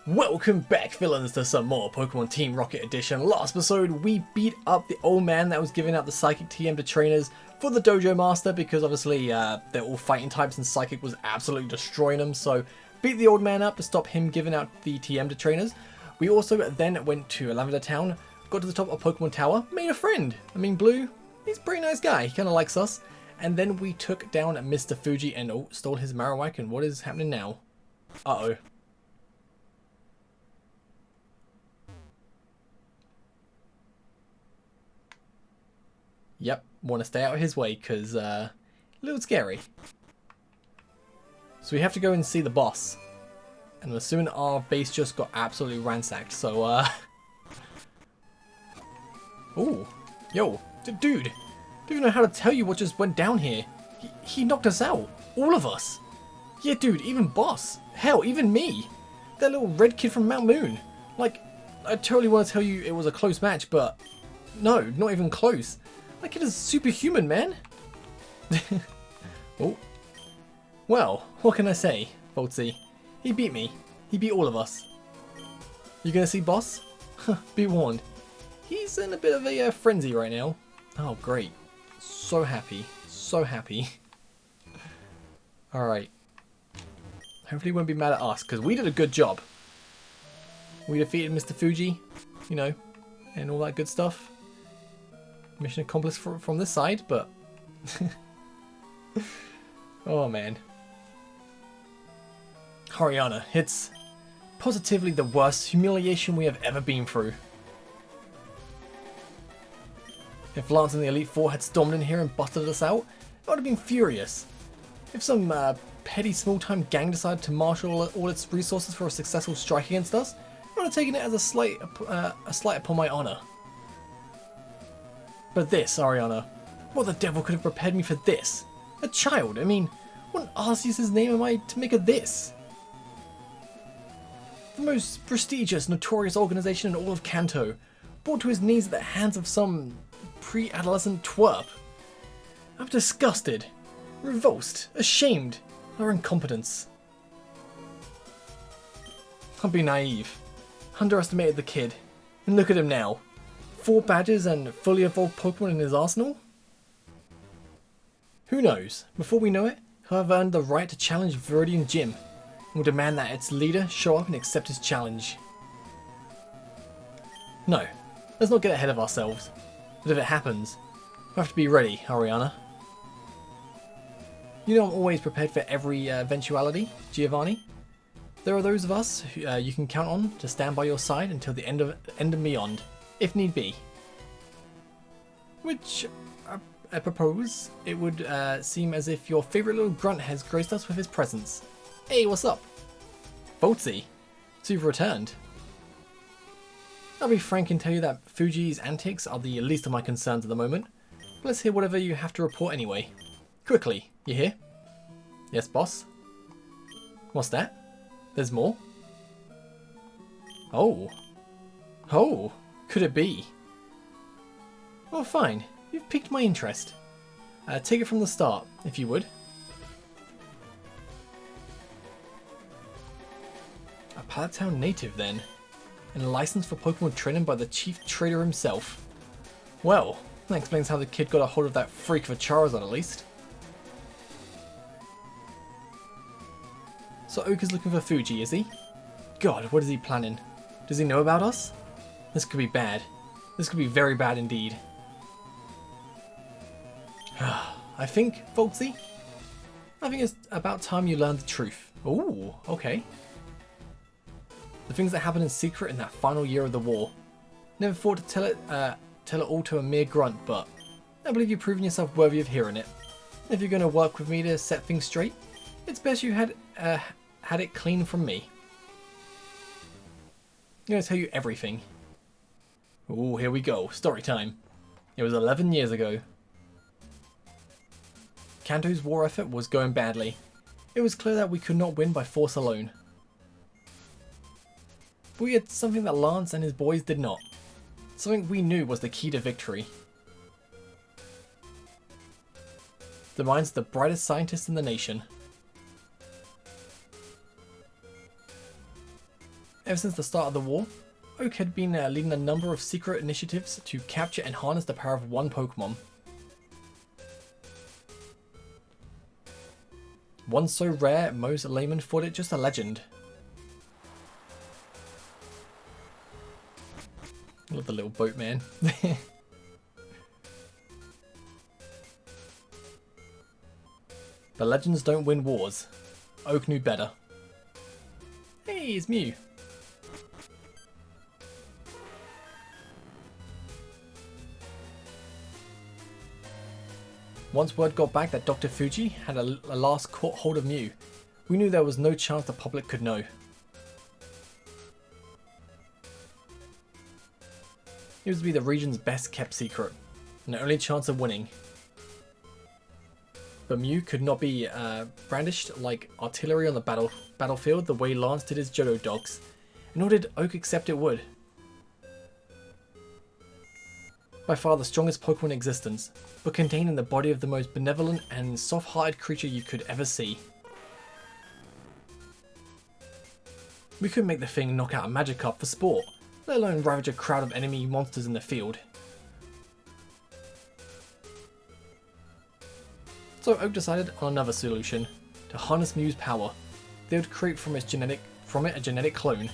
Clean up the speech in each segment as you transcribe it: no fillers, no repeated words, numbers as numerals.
Welcome back, villains, to some more Pokemon Team Rocket Edition. Last episode, we beat up the old man that was giving out the Psychic TM to trainers for the Dojo Master because obviously they're all fighting types and Psychic was absolutely destroying them. So beat the old man up to stop him giving out the TM to trainers. We also then went to Lavender Town, got to the top of Pokemon Tower, made a friend. I mean, Blue, he's a pretty nice guy. He kind of likes us. And then we took down Mr. Fuji and stole his Marowak. And what is happening now? Uh-oh. Yep, want to stay out of his way because a little scary. So we have to go and see the boss. And I'm assuming our base just got absolutely ransacked, so Ooh, yo, dude, don't even know how to tell you what just went down here. He knocked us out, all of us. Yeah, dude, even boss. Hell, even me. That little red kid from Mount Moon. Like, I totally want to tell you it was a close match, but no, not even close. That kid is superhuman, man. Oh. Well, what can I say, Voltsy? He beat me. He beat all of us. You gonna see boss? Be warned. He's in a bit of a frenzy right now. Oh, great. So happy. So happy. Alright. Hopefully he won't be mad at us, because we did a good job. We defeated Mr. Fuji, you know, and all that good stuff. Mission accomplished from this side, but... oh, man. Haryana, it's positively the worst humiliation we have ever been through. If Lance and the Elite Four had stormed in here and busted us out, I would have been furious. If some petty small-time gang decided to marshal all its resources for a successful strike against us, I would have taken it as a slight upon my honour. But this, Ariana, what the devil could have prepared me for this? A child, I mean, what Arceus' name am I to make of this? The most prestigious, notorious organization in all of Kanto, brought to his knees at the hands of some pre-adolescent twerp. I'm disgusted, revulsed, ashamed of our incompetence. I'll be naive, underestimated the kid, and look at him now. 4 badges and fully evolved Pokemon in his arsenal? Who knows? Before we know it, he'll have earned the right to challenge Viridian Gym, and will demand that its leader show up and accept his challenge. No, let's not get ahead of ourselves. But if it happens, we'll have to be ready, Ariana. You know I'm always prepared for every eventuality, Giovanni. There are those of us who you can count on to stand by your side until the end and beyond, if need be. Which, I propose, it would seem as if your favourite little grunt has graced us with his presence. Hey, what's up? Voltsy, so you've returned. I'll be frank and tell you that Fuji's antics are the least of my concerns at the moment. But let's hear whatever you have to report anyway. Quickly, you hear? Yes, boss? What's that? There's more? Oh. Oh, could it be? Well, fine. You've piqued my interest. Take it from the start, if you would. A Pallet Town native, then. And licensed for Pokemon training by the chief trader himself. Well, that explains how the kid got a hold of that freak of a Charizard, at least. So Oka's looking for Fuji, is he? God, what is he planning? Does he know about us? This could be bad. This could be very bad indeed. I think, Voltsy, I think it's about time you learned the truth. Ooh, okay. The things that happened in secret in that final year of the war. Never thought to tell it all to a mere grunt, but I believe you've proven yourself worthy of hearing it. If you're going to work with me to set things straight, it's best you had it clean from me. I'm going to tell you everything. Ooh, here we go. Story time. It was 11 years ago. Kanto's war effort was going badly. It was clear that we could not win by force alone. But we had something that Lance and his boys did not. Something we knew was the key to victory. The minds of the brightest scientists in the nation. Ever since the start of the war, Oak had been leading a number of secret initiatives to capture and harness the power of one Pokemon. One so rare, most laymen thought it just a legend. I love the little boat man. But legends don't win wars. Oak knew better. Hey, it's Mew. Once word got back that Dr. Fuji had a last caught hold of Mew, we knew there was no chance the public could know. It was to be the region's best kept secret, and the only chance of winning. But Mew could not be brandished like artillery on the battlefield the way Lance did his Johto dogs, nor did Oak accept it would. By far the strongest Pokemon in existence, but contained in the body of the most benevolent and soft-hearted creature you could ever see. We couldn't make the thing knock out a Magikarp for sport, let alone ravage a crowd of enemy monsters in the field. So Oak decided on another solution, to harness Mew's power. They would create from it a genetic clone,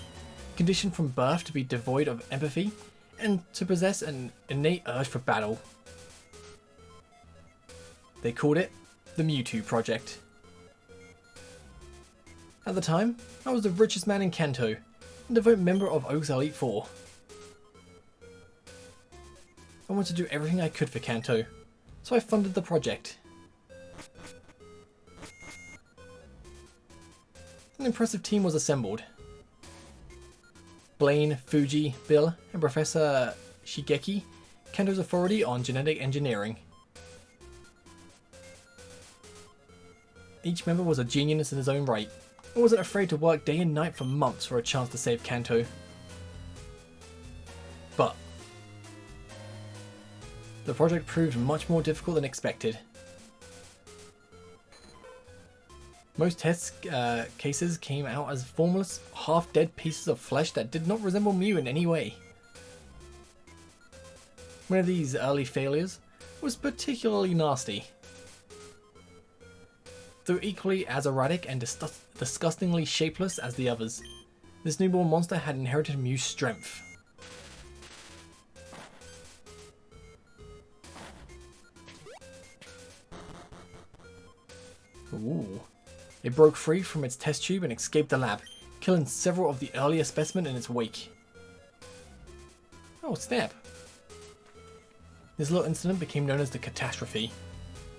conditioned from birth to be devoid of empathy, and to possess an innate urge for battle. They called it the Mewtwo Project. At the time, I was the richest man in Kanto, and devout member of Oak's Elite Four. I wanted to do everything I could for Kanto, so I funded the project. An impressive team was assembled. Blaine, Fuji, Bill, and Professor Shigeki, Kanto's authority on genetic engineering. Each member was a genius in his own right, and wasn't afraid to work day and night for months for a chance to save Kanto. But the project proved much more difficult than expected. Most test cases came out as formless, half-dead pieces of flesh that did not resemble Mew in any way. One of these early failures was particularly nasty. Though equally as erratic and disgustingly shapeless as the others, this newborn monster had inherited Mew's strength. Ooh. It broke free from its test tube and escaped the lab, killing several of the earlier specimens in its wake. Oh snap. This little incident became known as the catastrophe,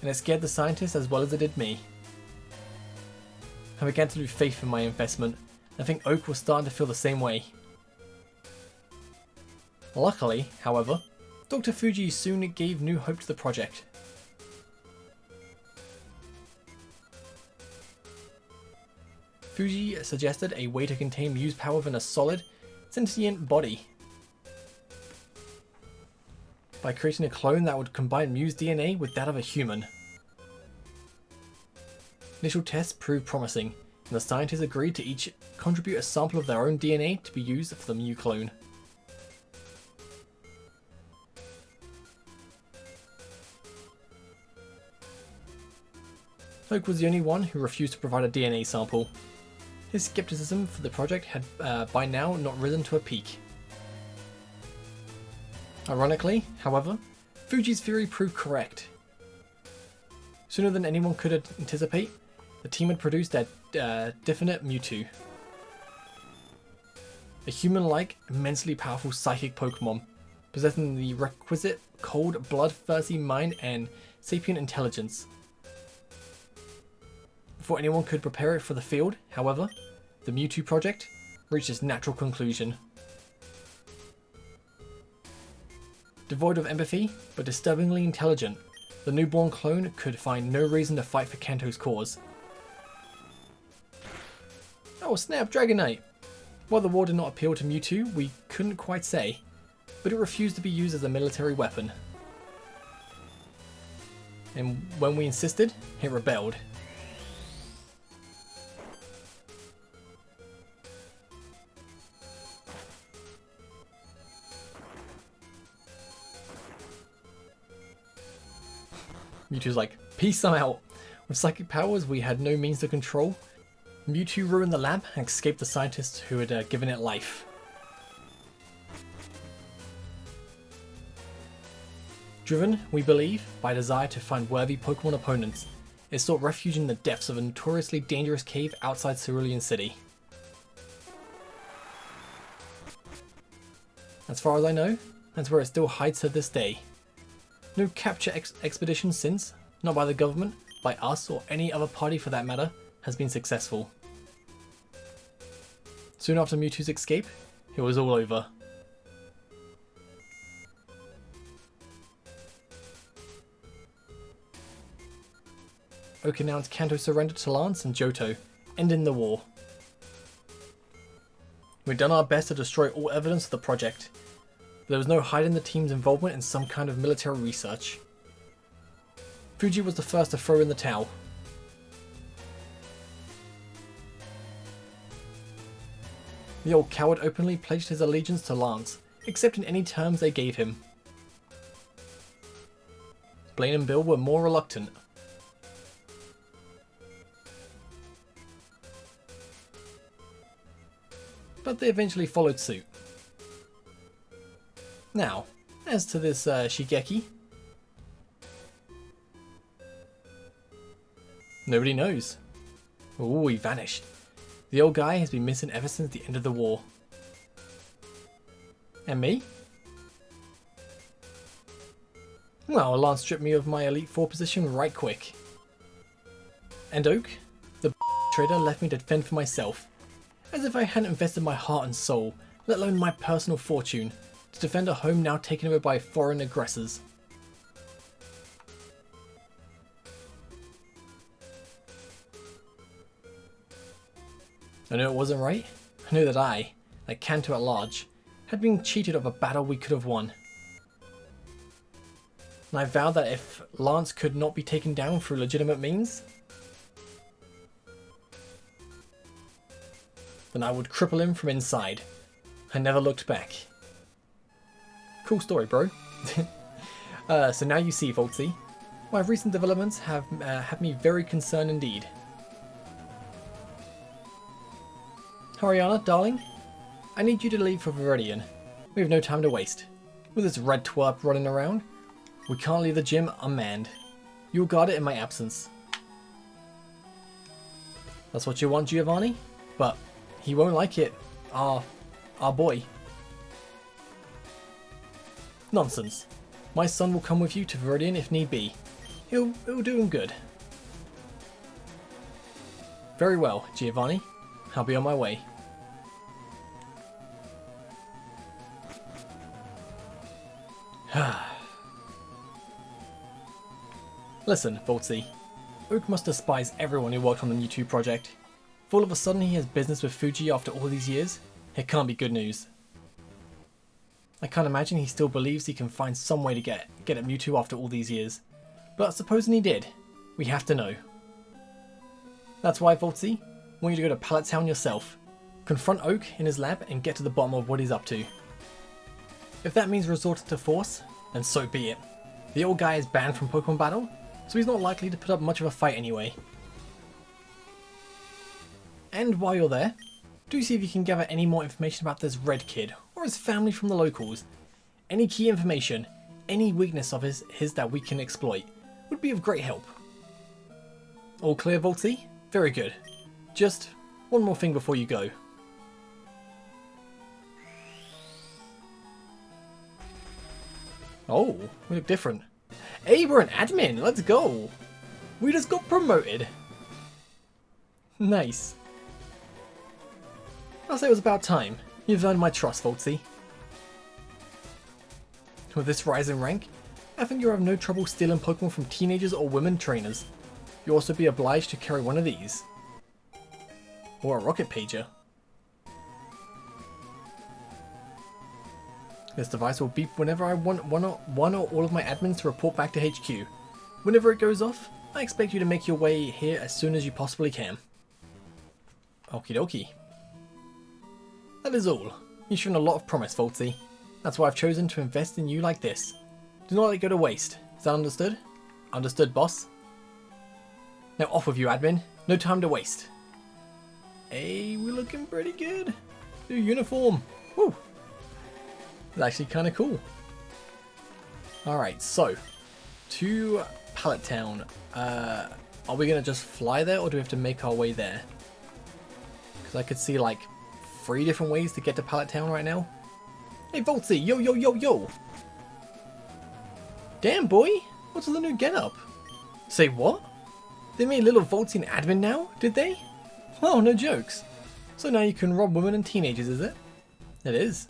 and it scared the scientists as well as it did me. I began to lose faith in my investment, and I think Oak was starting to feel the same way. Luckily, however, Dr. Fuji soon gave new hope to the project. Fuji suggested a way to contain Mew's power within a solid, sentient body. By creating a clone that would combine Mew's DNA with that of a human. Initial tests proved promising, and the scientists agreed to each contribute a sample of their own DNA to be used for the Mew clone. Oak was the only one who refused to provide a DNA sample. His skepticism for the project had by now not risen to a peak. Ironically, however, Fuji's theory proved correct. Sooner than anyone could anticipate, the team had produced their definite Mewtwo. A human-like, immensely powerful psychic Pokemon, possessing the requisite cold, bloodthirsty mind and sapient intelligence. Before anyone could prepare it for the field, however, the Mewtwo project reached its natural conclusion. Devoid of empathy, but disturbingly intelligent, the newborn clone could find no reason to fight for Kanto's cause. Oh snap, Dragonite! While the war did not appeal to Mewtwo, we couldn't quite say, but it refused to be used as a military weapon. And when we insisted, it rebelled. Mewtwo's like, peace, I'm out. With psychic powers we had no means to control, Mewtwo ruined the lab and escaped the scientists who had given it life. Driven, we believe, by a desire to find worthy Pokemon opponents, it sought refuge in the depths of a notoriously dangerous cave outside Viridian City. As far as I know, that's where it still hides to this day. No capture expedition since, not by the government, by us or any other party for that matter, has been successful. Soon after Mewtwo's escape, it was all over. Oak announced Kanto's surrender to Lance and Johto, ending the war. We'd done our best to destroy all evidence of the project, but there was no hiding the team's involvement in some kind of military research. Fuji was the first to throw in the towel. The old coward openly pledged his allegiance to Lance, accepting any terms they gave him. Blaine and Bill were more reluctant. But they eventually followed suit. Now, as to this Shigeki, nobody knows. Ooh, he vanished. The old guy has been missing ever since the end of the war. And me? Well, Lance stripped me of my Elite Four position right quick. And Oak, the trader, left me to fend for myself. As if I hadn't invested my heart and soul, let alone my personal fortune, to defend a home now taken over by foreign aggressors. I knew it wasn't right. I knew that I, like Kanto at large, had been cheated of a battle we could have won. And I vowed that if Lance could not be taken down through legitimate means, then I would cripple him from inside. I never looked back. Cool story, bro. So now you see, Voltsy, my recent developments have had me very concerned indeed. Haryana, darling, I need you to leave for Viridian. We have no time to waste. With this red twerp running around, we can't leave the gym unmanned. You'll guard it in my absence. That's what you want, Giovanni? But he won't like it. Our boy. Nonsense. My son will come with you to Viridian if need be. It'll do him good. Very well, Giovanni. I'll be on my way. Listen, Voltsy. Oak must despise everyone who worked on the Mewtwo project. If all of a sudden he has business with Fuji after all these years, it can't be good news. I can't imagine he still believes he can find some way to get at Mewtwo after all these years. But supposing he did, we have to know. That's why, Voltsy, I want you to go to Pallet Town yourself. Confront Oak in his lab and get to the bottom of what he's up to. If that means resorting to force, then so be it. The old guy is banned from Pokemon Battle, so he's not likely to put up much of a fight anyway. And while you're there, do see if you can gather any more information about this red kid, or his family from the locals. Any key information, any weakness of his that we can exploit, would be of great help. All clear, Voltsy? Very good. Just one more thing before you go. Oh, we look different. Hey, we're an admin, let's go! We just got promoted. Nice. I'll say it was about time. You've earned my trust, Voltsy. With this rise in rank, I think you'll have no trouble stealing Pokemon from teenagers or women trainers. You'll also be obliged to carry one of these. Or a rocket pager. This device will beep whenever I want one or all of my admins to report back to HQ. Whenever it goes off, I expect you to make your way here as soon as you possibly can. Okie dokie. That is all. You've shown a lot of promise, Voltsy. That's why I've chosen to invest in you like this. Do not let it go to waste. Is that understood? Understood, boss. Now off with you, admin. No time to waste. Hey, we're looking pretty good. New uniform. Woo. It's actually kind of cool. Alright, so. To Pallet Town. Are we going to just fly there, or do we have to make our way there? Because I could see like 3 different ways to get to Pallet Town right now. Hey, Voltsy. Yo, yo, yo, yo. Damn, boy. What's with the new get-up? Say what? They made little Voltsy an admin now, did they? Oh, no jokes. So now you can rob women and teenagers, is it? It is.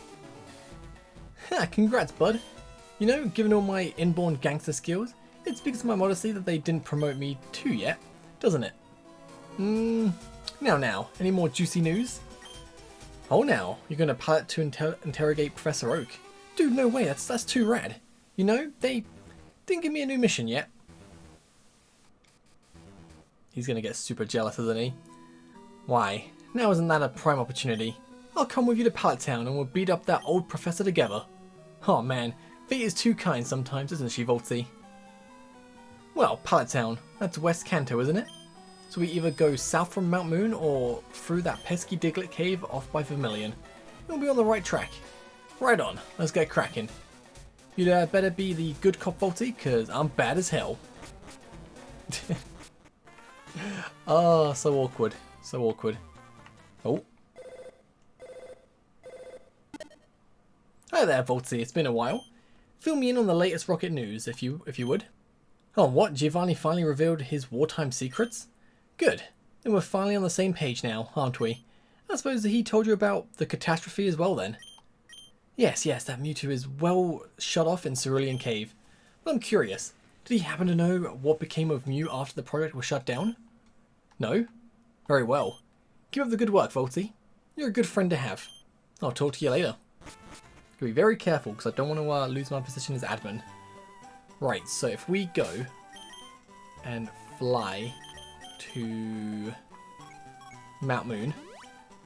Ha, congrats, bud. You know, given all my inborn gangster skills, it speaks to my modesty that they didn't promote me too yet, doesn't it? Now, any more juicy news? Oh, now, you're going to Pallet to interrogate Professor Oak. Dude, no way, that's too rad. You know, they didn't give me a new mission yet. He's going to get super jealous, isn't he? Why? Now isn't that a prime opportunity? I'll come with you to Pallet Town and we'll beat up that old professor together. Oh man, fate is too kind sometimes, isn't she, Voltsy? Well, Pallet Town, that's West Kanto, isn't it? So we either go south from Mount Moon or through that pesky Diglett cave off by Vermilion. We'll be on the right track. Right on, let's get cracking. You'd better be the good cop, Voltsy, cause I'm bad as hell. Oh, so awkward. So awkward. Oh. Hi there, Voltsy. It's been a while. Fill me in on the latest rocket news, if you would. Oh, what? Giovanni finally revealed his wartime secrets? Good. Then we're finally on the same page now, aren't we? I suppose that he told you about the catastrophe as well, then. Yes, that Mewtwo is well shut off in Cerulean Cave. But I'm curious. Did he happen to know what became of Mew after the project was shut down? No? Very well. Keep up the good work, Voltsy. You're a good friend to have. I'll talk to you later. Gotta be very careful because I don't want to lose my position as admin. Right, so if we go and fly to Mount Moon,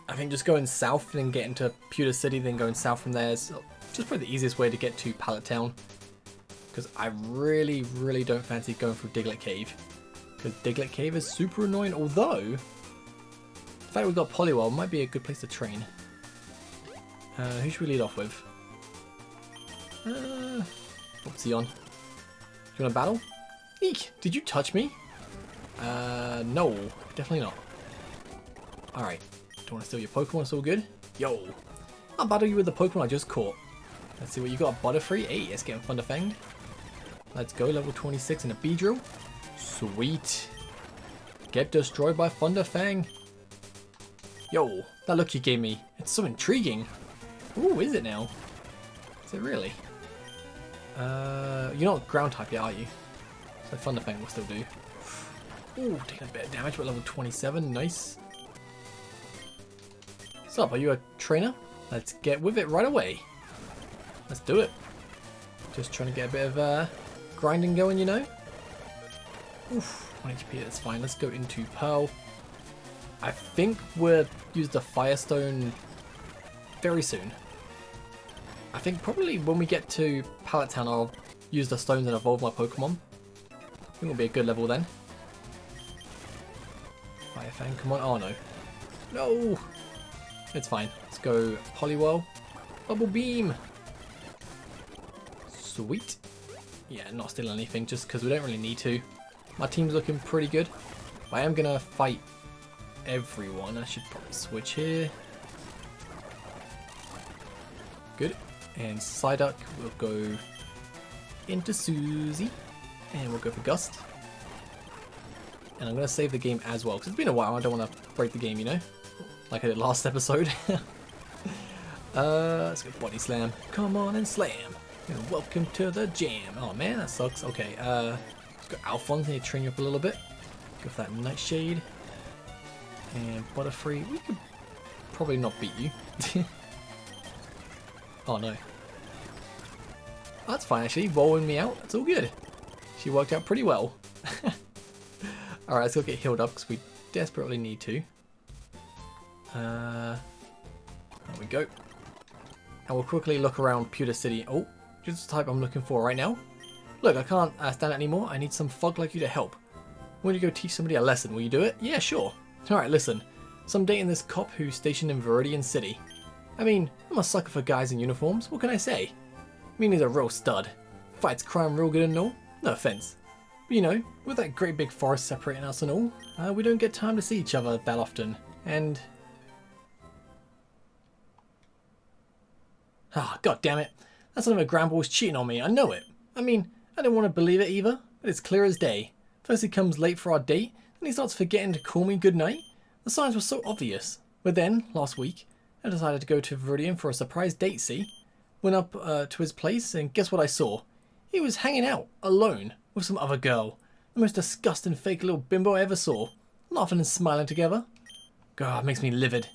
I think just going south and then get into Pewter City, then going south from there is just probably the easiest way to get to Pallet Town. Because I really don't fancy going through Diglett Cave. Because Diglett Cave is super annoying, although the fact we've got Poliwell might be a good place to train. Who should we lead off with? What's he on? Do you want to battle? Eek! Did you touch me? No, definitely not. Alright, don't want to steal your Pokemon, it's all good. Yo! I'll battle you with the Pokemon I just caught. Let's see what you got. Butterfree. Hey, it's getting Thunder Fanged. Let's go, level 26 and a Beedrill. Sweet. Get destroyed by Thunder Fang. Yo, that look you gave me. It's so intriguing. Ooh, is it now? Is it really? You're not ground type yet, are you? So Thunder Fang will still do. Ooh, taking a bit of damage, but level 27. Nice. What's up? Are you a trainer? Let's get with it right away. Let's do it. Just trying to get a bit of grinding going, you know? Oof, 1 HP, that's fine. Let's go into Pearl. I think we'll use the Firestone very soon. I think probably when we get to Pallet Town, I'll use the stones and evolve my Pokemon. I think it'll be a good level then. Fire Fang, come on. Oh no. No! It's fine. Let's go Poliwell. Bubble Beam! Sweet. Yeah, not stealing anything just because we don't really need to. My team's looking pretty good. But I am going to fight everyone. I should probably switch here. Good. And Psyduck will go into Susie. And we'll go for Gust. And I'm going to save the game as well. Because it's been a while. I don't want to break the game, you know. Like I did last episode. Let's go Body Slam. Come on and slam. And welcome to the jam. Oh man, that sucks. Okay, let's go Alphonse. Need to train you up a little bit. Go for that Nightshade. And Butterfree. We could probably not beat you. Oh no. Oh, that's fine actually. Rolling me out. That's all good. She worked out pretty well. Alright, let's go get healed up because we desperately need to. There we go. And we'll quickly look around Pewter City. Oh, just the type I'm looking for right now. Look, I can't stand it anymore. I need some fog like you to help. When you go teach somebody a lesson, will you do it? Yeah, sure. Alright, listen. So I'm dating this cop who's stationed in Viridian City. I mean, I'm a sucker for guys in uniforms. What can I say? I mean, he's a real stud. Fights crime real good and all. No offense. But you know, with that great big forest separating us and all, we don't get time to see each other that often. And... ah, god damn it. That son of a Grambal's cheating on me. I know it. I mean, I don't want to believe it either, but it's clear as day. First he comes late for our date, then he starts forgetting to call me good night. The signs were so obvious. But then, last week, I decided to go to Viridian for a surprise date, see? Went up to his place, and guess what I saw? He was hanging out, alone, with some other girl. The most disgusting fake little bimbo I ever saw. Laughing and smiling together. God, it makes me livid.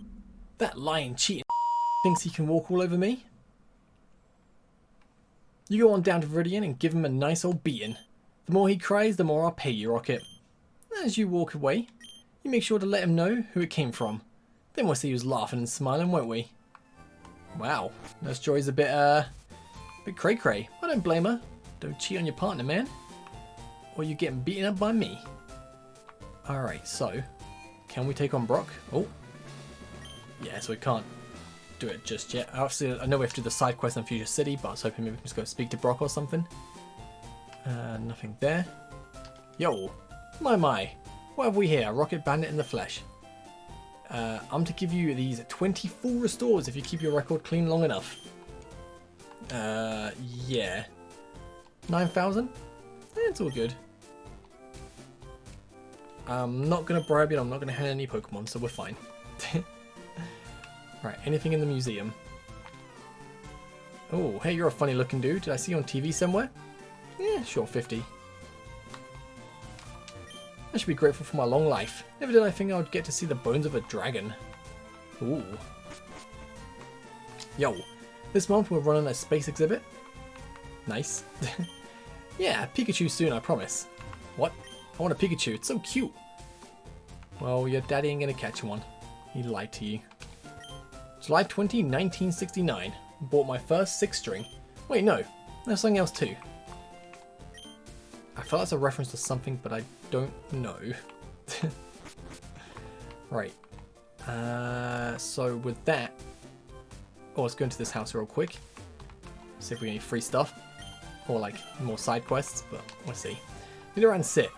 That lying, cheating thinks he can walk all over me. You go on down to Viridian and give him a nice old beating. The more he cries, the more I'll pay you, Rocket. As you walk away, you make sure to let him know who it came from. Then we'll see who's laughing and smiling, won't we? Wow, Nurse Joy's a bit cray-cray. I don't blame her. Don't cheat on your partner, man. Or you're getting beaten up by me. Alright, so, can we take on Brock? Oh, yeah, so we can't do it just yet. Obviously, I know we have to do the side quest in Future City, but I was hoping maybe we can just go speak to Brock or something. Nothing there. Yo, my. What have we here? A Rocket Bandit in the flesh. I'm to give you these 20 full restores if you keep your record clean long enough. Yeah. 9,000? It's all good. I'm not going to bribe you, I'm not going to hand any Pokemon, so we're fine. Right, anything in the museum? Oh, hey, you're a funny looking dude. Did I see you on TV somewhere? Yeah, sure, 50. I should be grateful for my long life. Never did I think I would get to see the bones of a dragon. Ooh. Yo, this month we're running a space exhibit. Nice. Yeah, Pikachu soon, I promise. What? I want a Pikachu, it's so cute. Well, your daddy ain't gonna catch one. He lied to you. July 20, 1969. Bought my first 6-string. Wait, no. There's something else too. I feel that's a reference to something, but I don't know. Right. So with that... oh, let's go into this house real quick. See if we get any free stuff. Or like more side quests, but we'll see. Get around and sit.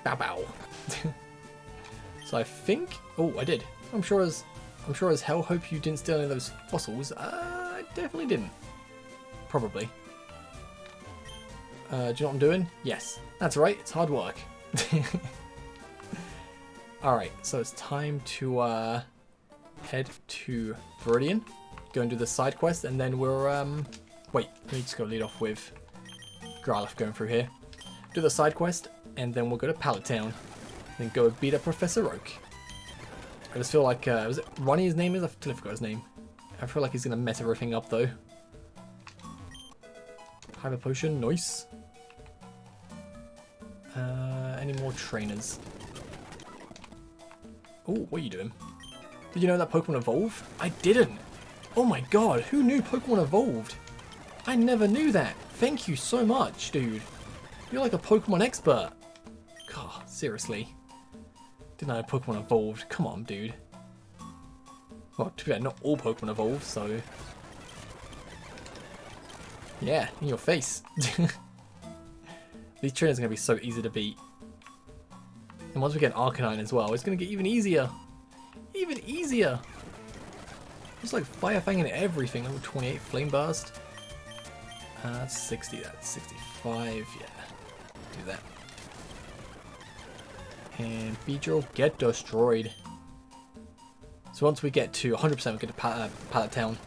Bow bow. So I think... oh, I did. I'm sure as hell hope you didn't steal any of those fossils. I definitely didn't. Probably. Do you know what I'm doing? Yes. That's right, it's hard work. Alright, so it's time to head to Viridian. Go and do the side quest, and then we're... wait, let me just go lead off with Growlithe going through here. Do the side quest, and then we'll go to Pallet Town. Then go beat up Professor Oak. I just feel like... was it Ronnie his name is? I totally forgot his name. I feel like he's going to mess everything up, though. Hyper Potion, nice. Any more trainers? Oh, what are you doing? Did you know that Pokemon evolve? I didn't! Oh my god, who knew Pokemon evolved? I never knew that! Thank you so much, dude. You're like a Pokemon expert. God, seriously. Didn't know Pokemon evolved. Come on, dude. Well, to be fair, not all Pokemon evolve, so... yeah, in your face. These trainers are going to be so easy to beat. And once we get Arcanine as well, it's going to get even easier. Even easier! It's like Fire Fang and everything. Level 28 Flame Burst. That's 60, that's 65, yeah. Do that. And Beedrill, get destroyed. So once we get to 100%, we get to Pallet Town.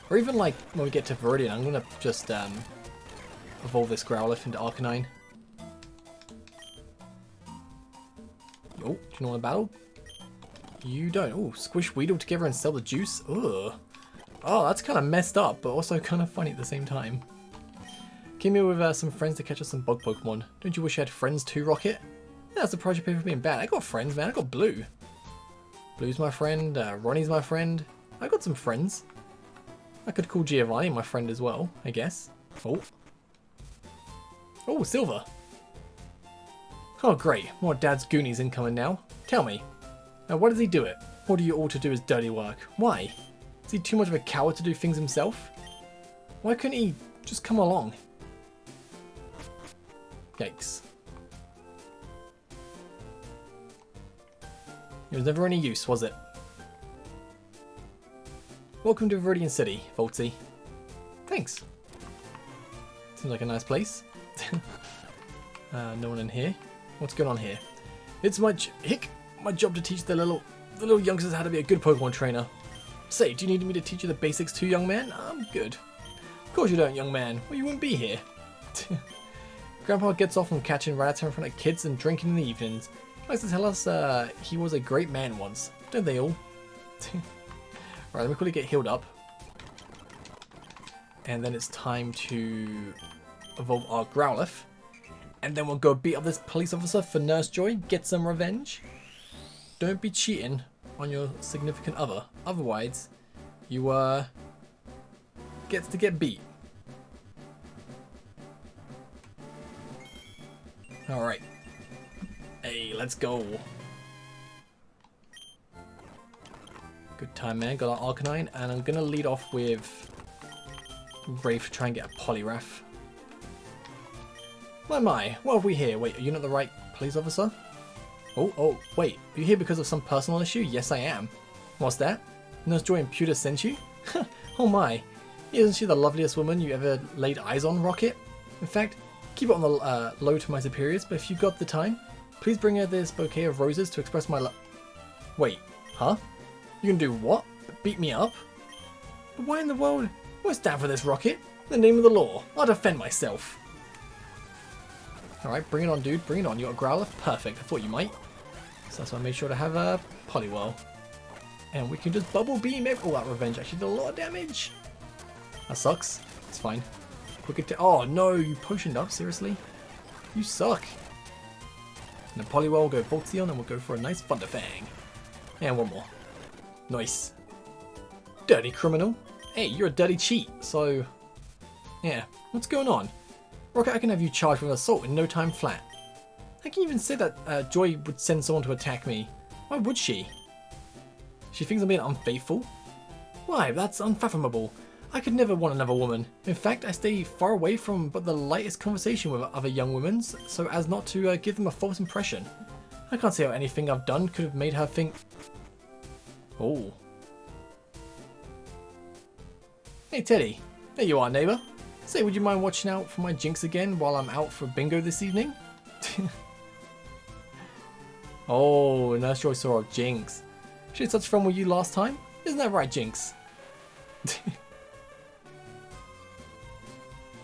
Or even like when we get to Viridian, I'm going to just evolve this Growlithe into Arcanine. Oh, do you want to battle? You don't. Oh, squish Weedle together and sell the juice? Ugh. Oh, that's kind of messed up, but also kind of funny at the same time. Came here with some friends to catch us some bug Pokemon. Don't you wish you had friends too, Rocket? Yeah, that's the price you pay for being bad. I got friends, man. I got Blue. Blue's my friend. Ronnie's my friend. I got some friends. I could call Giovanni my friend as well, I guess. Oh. Oh, silver. Oh, great. More Dad's Goonies incoming now. Tell me. Now, why does he do it? Or do you all to do his dirty work? Why? Is he too much of a coward to do things himself? Why couldn't he just come along? Yikes. It was never any use, was it? Welcome to Viridian City, Voltsy. Thanks. Seems like a nice place. No one in here. What's going on here? It's my job to teach the little youngsters how to be a good Pokemon trainer. Say, do you need me to teach you the basics too, young man? I'm good. Of course you don't, young man. Well, you wouldn't be here. Grandpa gets off from catching Rattata in front of kids and drinking in the evenings. He likes to tell us he was a great man once. Don't they all? Right, let me quickly get healed up. And then it's time to evolve our Growlithe. And then we'll go beat up this police officer for Nurse Joy, get some revenge. Don't be cheating on your significant other. Otherwise, you gets to get beat. Alright. Hey, let's go. Good time, man. Got our Arcanine, and I'm gonna lead off with Wraith to try and get a Poliwrath. My, what have we here? Wait, are you not the right police officer? Oh, wait, are you here because of some personal issue? Yes, I am. What's that? Nurse Joy and Pewter sent you? Oh my, isn't she the loveliest woman you ever laid eyes on, Rocket? In fact, keep it on the low to my superiors, but if you've got the time, please bring her this bouquet of roses to express my love. Wait, huh? You can do what? Beat me up? But why in the world? Won't stand for this, Rocket. In the name of the law, I'll defend myself. Alright, bring it on, dude. Bring it on. You got a Growlithe? Perfect. I thought you might. So that's why I made sure to have a Poliwhirl. And we can just Bubble Beam every... Oh, that revenge actually did a lot of damage. That sucks. It's fine. Quick oh, no. You potioned up? Seriously? You suck. And then Poliwhirl will go Voltsy on, and we'll go for a nice Thunderfang. And one more. Nice. Dirty criminal. Hey, you're a dirty cheat. So, yeah. What's going on? Rocket, I can have you charged with assault in no time flat. I can even say that Joy would send someone to attack me. Why would she? She thinks I'm being unfaithful? Why, that's unfathomable. I could never want another woman. In fact, I stay far away from but the lightest conversation with other young women so as not to give them a false impression. I can't see how anything I've done could have made her think... Oh. Hey Teddy, there you are, neighbour. Say, would you mind watching out for my Jinx again while I'm out for bingo this evening? Oh, Nurse Joy saw of Jinx. She had such fun with you last time. Isn't that right, Jinx?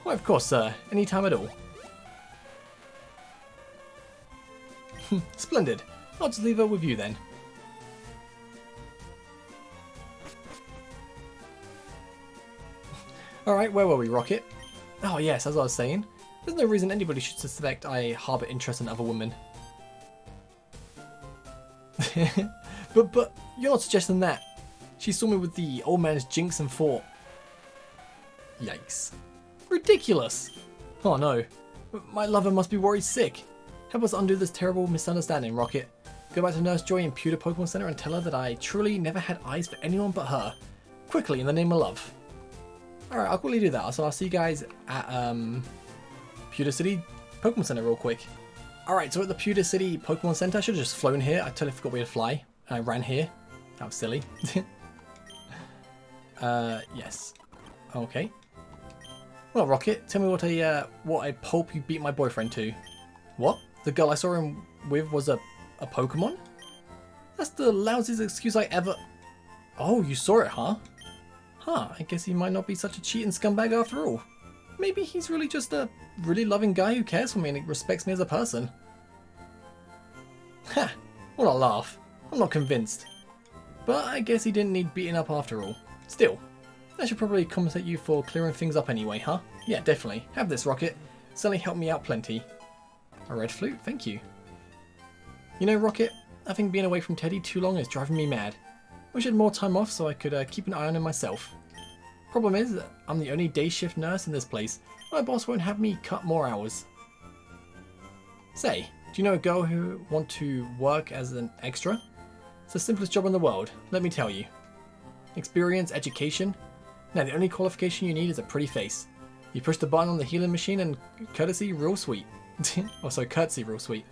Why, of course, sir. Any time at all. Splendid. I'll just leave her with you then. Alright, where were we, Rocket? Oh yes, as I was saying, there's no reason anybody should suspect I harbour interest in other women. but you're not suggesting that. She saw me with the old man's Jinx and thought... Yikes. Ridiculous! Oh no. My lover must be worried sick. Help us undo this terrible misunderstanding, Rocket. Go back to Nurse Joy in Pewter Pokemon Center and tell her that I truly never had eyes for anyone but her. Quickly, in the name of love. Alright, I'll quickly do that. So I'll see you guys at Pewter City Pokemon Center real quick. Alright, so at the Pewter City Pokemon Center, I should have just flown here. I totally forgot where to fly. I ran here. That was silly. Yes. Okay. Well, Rocket, tell me what a pulp you beat my boyfriend to. What? The girl I saw him with was a Pokemon? That's the lousiest excuse I ever... Oh, you saw it, huh? Huh, I guess he might not be such a cheating scumbag after all. Maybe he's really just a really loving guy who cares for me and respects me as a person. Ha! What a laugh. I'm not convinced. But I guess he didn't need beating up after all. Still, I should probably compensate you for clearing things up anyway, huh? Yeah, definitely. Have this, Rocket. Certainly helped me out plenty. A red flute, thank you. You know, Rocket, I think being away from Teddy too long is driving me mad. Wish I had more time off so I could keep an eye on him myself. Problem is, I'm the only day shift nurse in this place. My boss won't have me cut more hours. Say, do you know a girl who wants to work as an extra? It's the simplest job in the world, let me tell you. Experience, education. Now the only qualification you need is a pretty face. You push the button on the healing machine and courtesy real sweet. Also courtesy real sweet.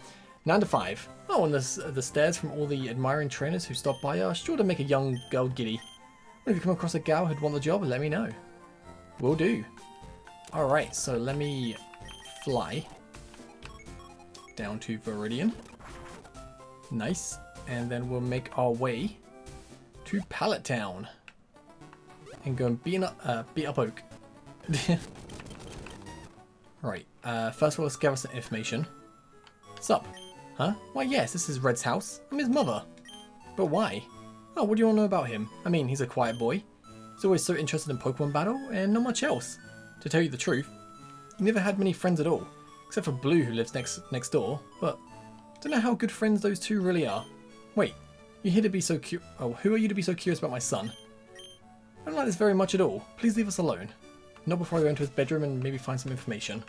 9 to 5. Oh, and the stares from all the admiring trainers who stop by are sure to make a young girl giddy. If you come across a gal who'd want the job, let me know. Will do. Alright, so let me fly down to Viridian. Nice. And then we'll make our way to Pallet Town. And go and beat up Oak. Right, first of all, let's gather some information. What's up? Huh? Why, yes, this is Red's house. I'm his mother. But why? Oh, what do you want to know about him? I mean, he's a quiet boy. He's always so interested in Pokemon battle, and not much else. To tell you the truth, he never had many friends at all. Except for Blue, who lives next door. But, I don't know how good friends those two really are. Wait, you're here to be so who are you to be so curious about my son? I don't like this very much at all. Please leave us alone. Not before I go into his bedroom and maybe find some information.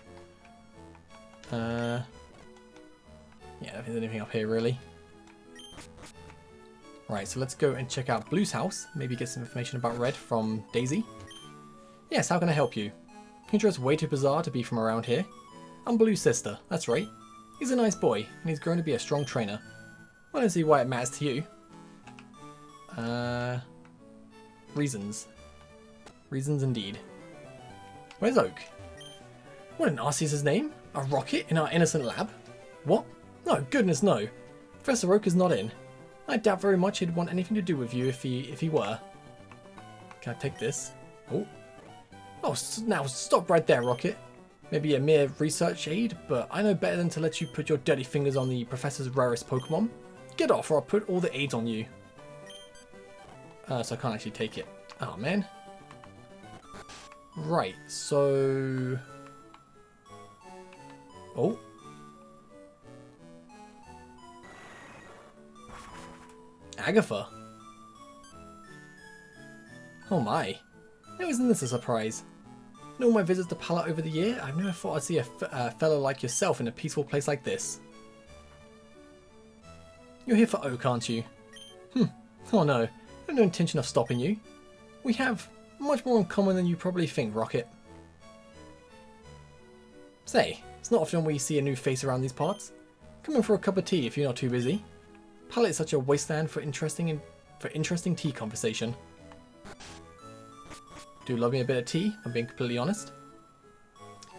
Yeah, I don't think there's anything up here really. Right, so let's go and check out Blue's house. Maybe get some information about Red from Daisy. Yes, how can I help you? He dressed way too bizarre to be from around here. I'm Blue's sister, that's right. He's a nice boy, and he's grown to be a strong trainer. I don't see why it matters to you. Reasons. Reasons indeed. Where's Oak? What an ass is his name? A rocket in our innocent lab? What? No, goodness no. Professor Oak is not in. I doubt very much he'd want anything to do with you if he were. Can I take this? Oh. Oh, now stop right there, Rocket. Maybe a mere research aid, but I know better than to let you put your dirty fingers on the professor's rarest Pokemon. Get off or I'll put all the aids on you. So I can't actually take it. Oh, man. Right, so... Oh. Agatha. Oh my. Now isn't this a surprise? In all my visits to Pallet over the year, I've never thought I'd see a fellow like yourself in a peaceful place like this. You're here for Oak, aren't you? Oh no, I have no intention of stopping you. We have much more in common than you probably think, Rocket. Say, it's not often where you see a new face around these parts. Come in for a cup of tea if you're not too busy. Pallet is such a wasteland for interesting tea conversation. Do love me a bit of tea, if I'm being completely honest.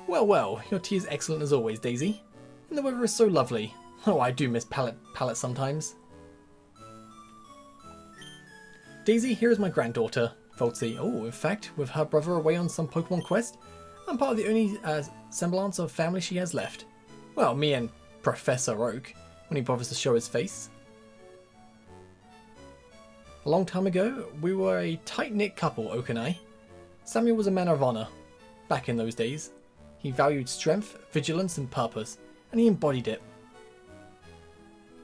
Well, well, your tea is excellent as always, Daisy. And the weather is so lovely. Oh, I do miss Pallet sometimes. Daisy, here is my granddaughter, Voltsy. Oh, in fact, with her brother away on some Pokemon quest, I'm part of the only semblance of family she has left. Well, me and Professor Oak, when he bothers to show his face. A long time ago, we were a tight-knit couple, Oak and I. Samuel was a man of honour. Back in those days, he valued strength, vigilance and purpose, and he embodied it.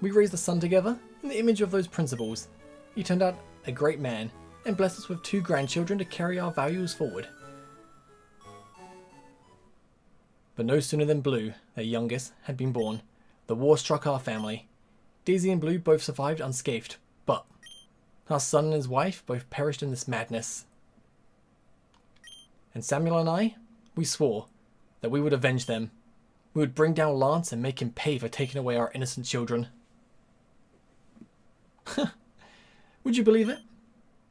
We raised a son together in the image of those principles. He turned out a great man and blessed us with 2 grandchildren to carry our values forward. But no sooner than Blue, their youngest, had been born, the war struck our family. Daisy and Blue both survived unscathed, but our son and his wife both perished in this madness. And Samuel and I, we swore that we would avenge them. We would bring down Lance and make him pay for taking away our innocent children. Would you believe it?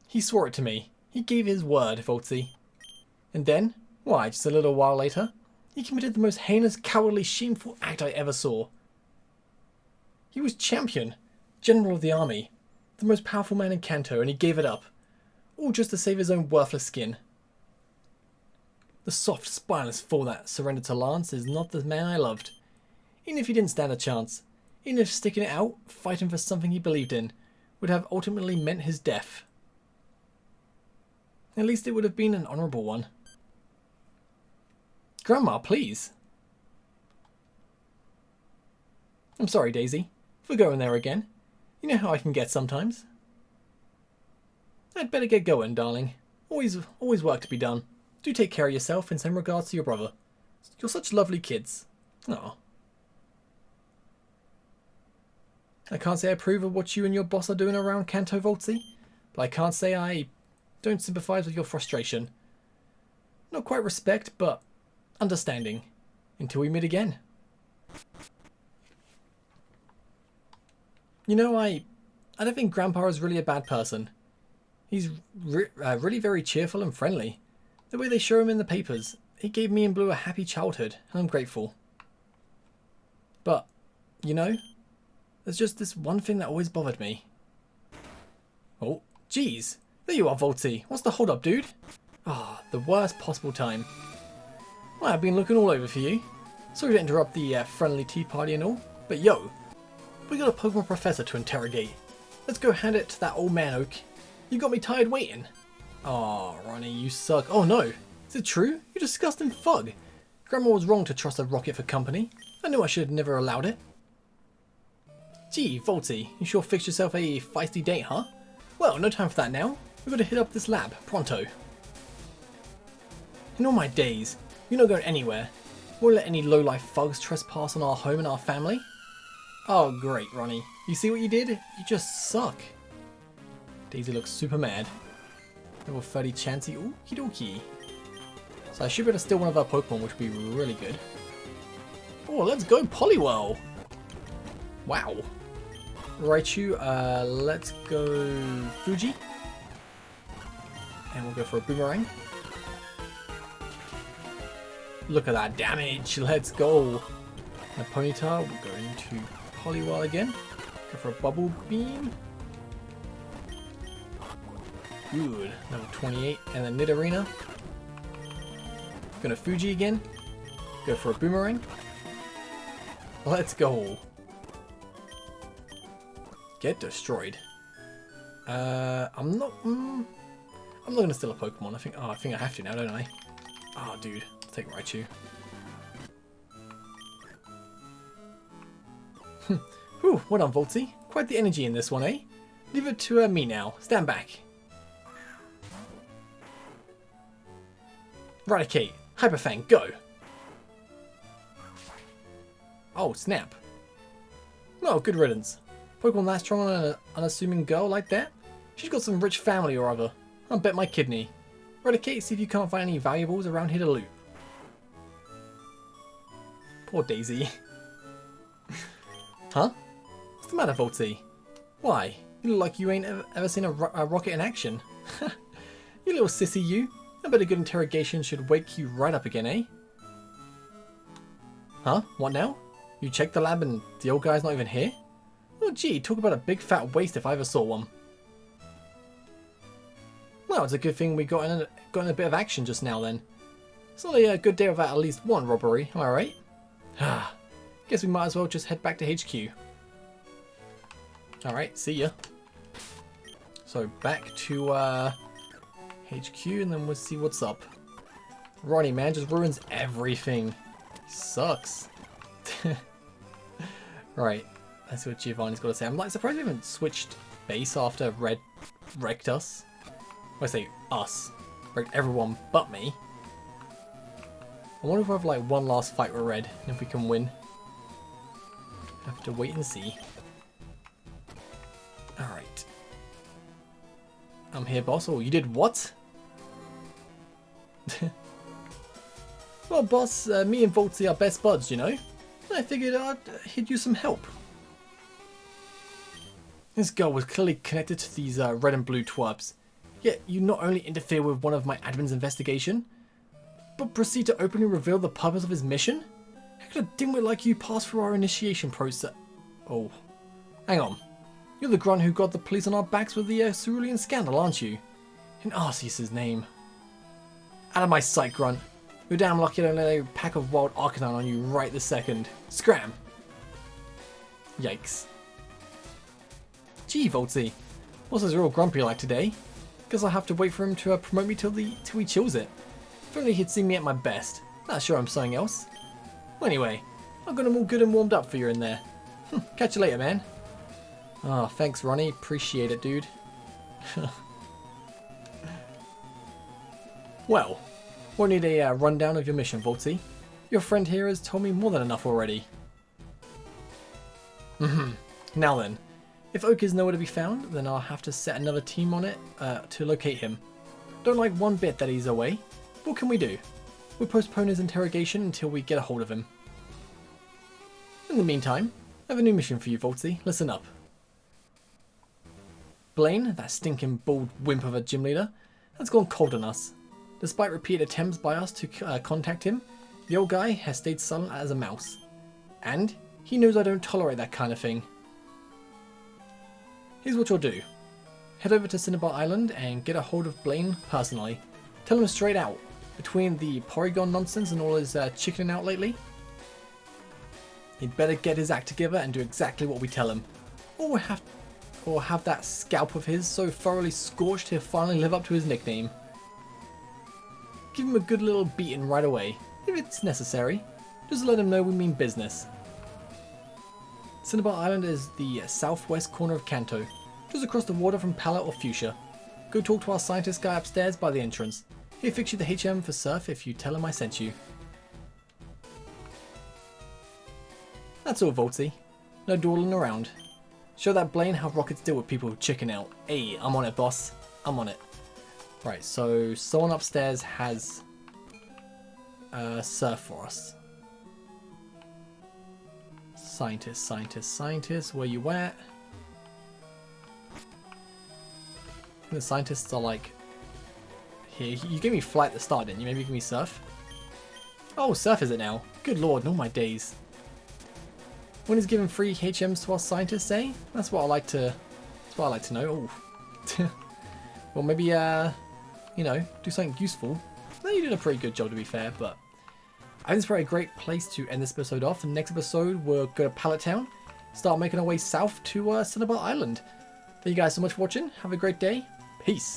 He swore it to me. He gave his word, Voltsy. And then, why, just a little while later, he committed the most heinous, cowardly, shameful act I ever saw. He was champion, general of the army, the most powerful man in Kanto, and he gave it up. All just to save his own worthless skin. The soft, spineless fool that surrendered to Lance is not the man I loved. Even if he didn't stand a chance, even if sticking it out, fighting for something he believed in, would have ultimately meant his death. At least it would have been an honourable one. Grandma, please. I'm sorry, Daisy, for going there again. You know how I can get sometimes. I'd better get going, darling. Always work to be done. Do take care of yourself and send regards to your brother. You're such lovely kids. Aw. I can't say I approve of what you and your boss are doing around Kanto, Voltsy, but I can't say I don't sympathise with your frustration. Not quite respect, but understanding. Until we meet again. You know, I don't think Grandpa is really a bad person. He's really very cheerful and friendly. The way they show him in the papers, he gave me and Blue a happy childhood, and I'm grateful. But, you know, there's just this one thing that always bothered me. Oh, geez. There you are, Voltsy. What's the hold up, dude? Ah, the worst possible time. Well, I've been looking all over for you. Sorry to interrupt the friendly tea party and all, but yo, we got a Pokemon professor to interrogate. Let's go hand it to that old man, Oak. You got me tired waiting. Aw, Ronnie, you suck. Oh no, is it true? You disgusting thug. Grandma was wrong to trust a rocket for company. I knew I should have never allowed it. Gee, Voltsy, you sure fixed yourself a feisty date, huh? Well, no time for that now. We've got to hit up this lab, pronto. In all my days, you're not going anywhere. Won't let any low-life thugs trespass on our home and our family. Oh, great, Ronnie. You see what you did? You just suck. Daisy looks super mad. Level 30 Chansey. Okie dokie. So I should be able to steal one of our Pokemon, which would be really good. Oh, let's go Poliwhirl. Wow. Raichu, let's go Fuji. And we'll go for a Boomerang. Look at that damage. Let's go. And a Ponyta. We'll go into Poliwhirl again. Go for a Bubble Beam. Good. Level 28. And then Nidorina. Gonna Fuji again. Go for a Boomerang. Let's go. Get destroyed. I'm not gonna steal a Pokemon. I think I have to now, don't I? Oh, dude. Let's take Raichu. Whew, well done, Voltsy. Quite the energy in this one, eh? Leave it to me now. Stand back. Raticate. Hyperfang, go. Oh, snap. Oh, good riddance. Pokemon that strong on an unassuming girl like that? She's got some rich family or other. I'll bet my kidney. Raticate, see if you can't find any valuables around here to loot. Poor Daisy. Huh? What's the matter, Voltsy? Why? You look like you ain't ever seen a rocket in action. You little sissy, you. I bet a good interrogation should wake you right up again, eh? Huh? What now? You checked the lab and the old guy's not even here? Oh gee, talk about a big fat waste if I ever saw one. Well, it's a good thing we got in a bit of action just now then. It's not a good day without at least one robbery, am I right? Ah, guess we might as well just head back to HQ. Alright, see ya. So back to HQ and then we'll see what's up. Ronnie, man, just ruins everything. Sucks. Right, let's see what Giovanni's got to say. I'm like surprised we haven't switched base after Red wrecked us. I say us. Wrecked everyone but me. I wonder if we have like one last fight with Red and if we can win. Have to wait and see. Alright. I'm here, boss. Oh, you did what? Well, boss, me and Voltsy are best buds, you know. I figured I'd use some help. This girl was clearly connected to these red and blue twerps. Yet you not only interfere with one of my admin's investigation, but proceed to openly reveal the purpose of his mission? How could a dimwit like you pass through our initiation process? Oh, hang on. You're the grunt who got the police on our backs with the Cerulean scandal, aren't you? In Arceus' name. Out of my sight, grunt. You're damn lucky I don't let a pack of wild Arcanine on you right this second. Scram! Yikes. Gee, Voltsy. Boss is real grumpy like today. Guess I'll have to wait for him to promote me till he chills it. If only he'd seen me at my best. Not sure I'm something else. Well, anyway, I've got him all good and warmed up for you in there. Catch you later, man. Oh, thanks, Ronnie. Appreciate it, dude. Well, won't need a rundown of your mission, Voltsy. Your friend here has told me more than enough already. Now then, if Oak is nowhere to be found, then I'll have to set another team on it to locate him. Don't like one bit that he's away. What can we do? We'll postpone his interrogation until we get a hold of him. In the meantime, I have a new mission for you, Voltsy. Listen up. Blaine, that stinking bald wimp of a gym leader, has gone cold on us. Despite repeated attempts by us to contact him, the old guy has stayed silent as a mouse. And he knows I don't tolerate that kind of thing. Here's what you'll do. Head over to Cinnabar Island and get a hold of Blaine personally. Tell him straight out, between the Porygon nonsense and all his chickening out lately, he'd better get his act together and do exactly what we tell him. Or have that scalp of his so thoroughly scorched he'll finally live up to his nickname. Give him a good little beating right away, if it's necessary. Just let him know we mean business. Cinnabar Island is the southwest corner of Kanto, just across the water from Pallet or Fuchsia. Go talk to our scientist guy upstairs by the entrance. He'll fix you the HM for Surf if you tell him I sent you. That's all, Voltsy. No dawdling around. Show that Blaine how rockets deal with people who chicken out. Hey, I'm on it, boss. I'm on it. Right, so someone upstairs has Surf for us. Scientist, where you at? The scientists are like here. You gave me Flight at the start, didn't you? Maybe you give me Surf? Oh, Surf is it now? Good lord, in all my days. When is given free HMs to our scientists, eh? That's what I like to know. Oh. Well, maybe you know, do something useful. No, you did a pretty good job to be fair, but I think it's probably a great place to end this episode off. In the next episode, we'll go to Pallet Town, start making our way south to Cinnabar Island. Thank you guys so much for watching. Have a great day. Peace.